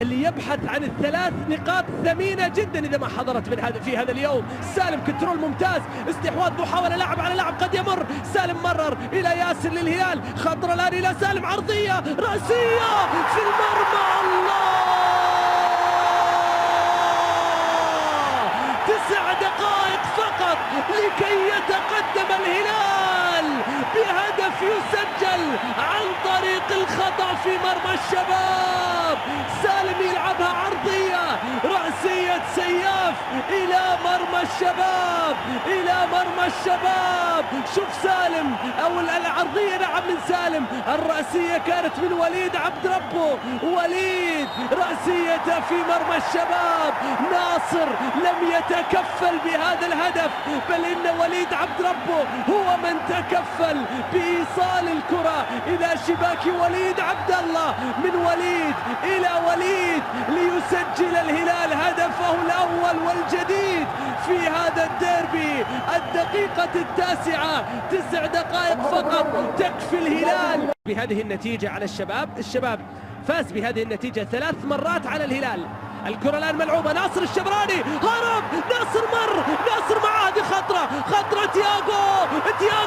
اللي يبحث عن الثلاث نقاط ثمينة جدا إذا ما حضرت في هذا اليوم. سالم كنترول ممتاز، استحواذ محاولة لاعب على لاعب قد يمر. سالم مرر إلى ياسر للهلال، خطر الآن إلى سالم، عرضية رأسية في المرمى. الله، 9 دقائق فقط لكي يتقدم الهلال بهدف يسجل عن طريق الخطأ في مرمى الشباب. سالم يلعبها عرضية رأسية سياف إلى مرمى الشباب، إلى مرمى الشباب. شوف سالم، أو العرضية نعم من سالم، الرأسية كانت من وليد عبد ربه. وليد رأسيته في مرمى الشباب. ناصر لم يتكفل بهذا الهدف، بل إن وليد عبد ربه هو من تكفل بإيصال الكرة إلى شباك وليد عبد الله، من وليد إلى وليد، ليسجل الهلال هدفه الأول والجديد في هذا الديربي. الدقيقة 9، 9 دقائق فقط تكفي الهلال بهذه النتيجة على الشباب. الشباب فاز بهذه النتيجة 3 مرات على الهلال. الكرة الآن ملعوبة، ناصر الشبراني هرب، ناصر مر، ناصر مع هذه خطرة تياغو يا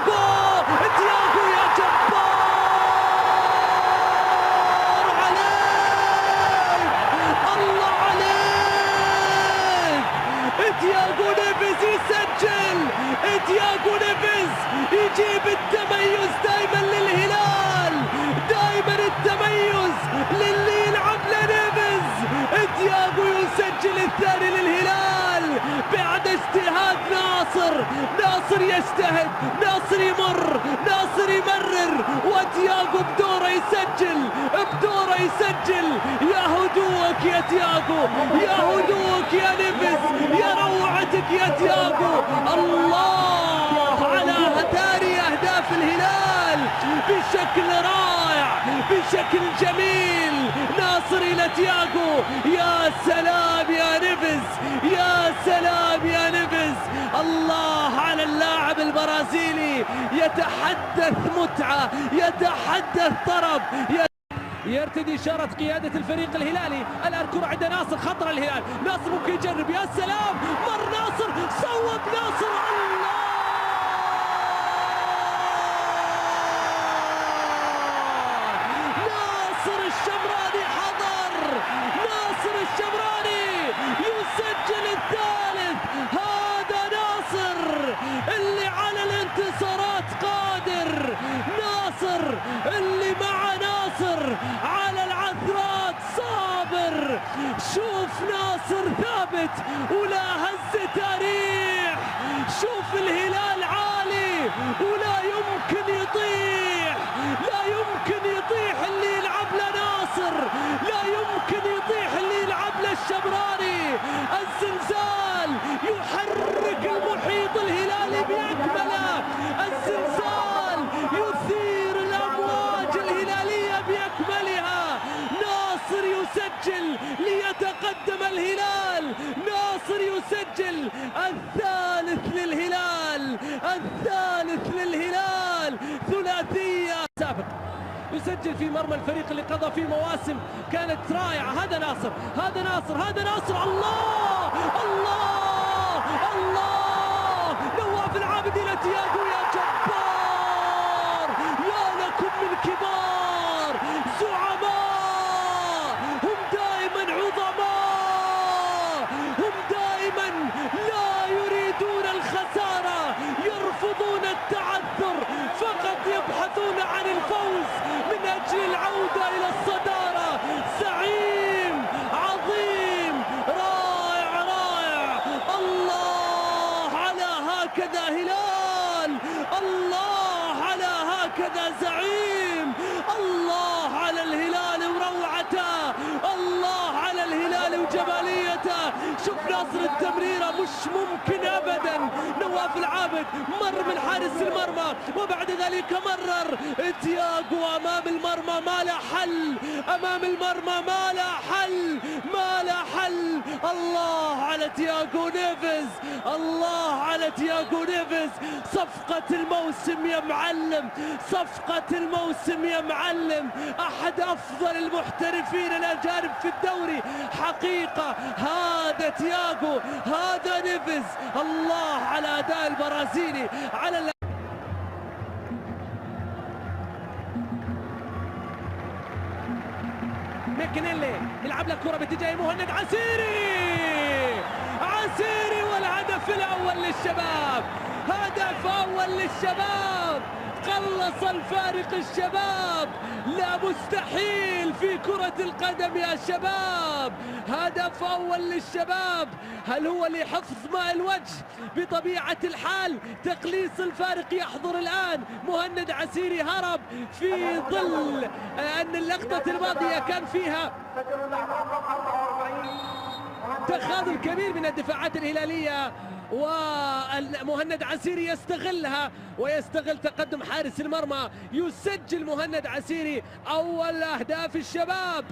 جبار عليك، الله عليك. تياغو نيفيز يسجل، تياغو نيفيز يجيب التميز دائما للهلال، دائما التميز للي يلعب لنيفيز. تياغو يسجل الثاني للهلال بعد اجتهاد ناصر يجتهد، ناصر يمر، ناصر يمرر، وتياغو بدوره يسجل. يا هدوءك يا تياغو، يا هدوءك يا نيفيز، يا روعتك يا تياغو. الله على ثاني أهداف الهلال بشكل رائع، بشكل جميل. ناصر إلى تياغو، يا سلام يا نيفيز، يا سلام يا نيفيز. الله على اللاعب البرازيلي، يتحدث متعة، يتحدث طرب. يرتدي إشارة قيادة الفريق الهلالي. الآن كرة عند ناصر، خطر الهلال، ناصر ممكن يجرب، يا سلام، مر ناصر، صوب ناصر. الله، ناصر الشبراني حضر، ناصر الشبراني يسجل الثالث. هذا ناصر اللي على الانتصارات قادر، ناصر اللي مع ناصر على العثرات صابر. شوف ناصر ثابت ولا هز تاريخ. شوف الهلال عالي ولا يمكن يطيح، لا يمكن يطيح اللي يلعب لناصر، لا يمكن يطيح اللي يلعب للشبراني. الزلزال يحرك المحيط الهلالي بأكمله، الزلزال يثير الأمواج الهلالية بأكملها. ناصر يسجل ليتقدم الهلال، ناصر يسجل الثالث للهلال، الثالث للهلال. ثلاثية سابق يسجل في مرمى الفريق اللي قضى فيه مواسم كانت رائعة. هذا ناصر، هذا ناصر، هذا ناصر. الله الله الله، نواف العابدين، تياغو يا جبار. يا لكم من كبار زعماء، هم دائما عظماء، هم دائما لا يريدون الخسارة، يرفضون التعثر، فقط يبحثون عن الفوز من أجل العودة إلى الصدارة. زعيم عظيم، رائع رائع. الله على هكذا هلال، الله على هكذا زعيم، الله على الهلال وروعته، الله على الهلال وجماليته. شوف ناصر التمريرة مش ممكن أبدا. نواف العابد مر من حارس المرمى، وبعد ذلك مرر تياغو أمام المرمى، ما لا حل، أمام المرمى ما لا حل، ما لا حل. الله على تياغو نيفيز، الله على تياغو نيفيز. صفقة الموسم يا معلم، صفقة الموسم يا معلم. أحد أفضل المحترفين الأجانب في الدوري حقيقة. هذا تياغو، هذا نيفيز. الله على أداء البرازيلي على ميكينيلي يلعب لك كرة باتجاه مهند عسيري، عسيري والهدف الأول للشباب، هدف أول للشباب. قلص الفارق الشباب، لا مستحيل في كرة القدم يا شباب. هدف أول للشباب. هل هو لحفظ ماء الوجه؟ بطبيعة الحال تقليص الفارق يحضر الآن. مهند عسيري هرب في ظل أن اللقطة الماضية كان فيها تخاذل كبير من الدفاعات الهلالية، ومهند عسيري يستغلها ويستغل تقدم حارس المرمى. يسجل مهند عسيري أول أهداف الشباب.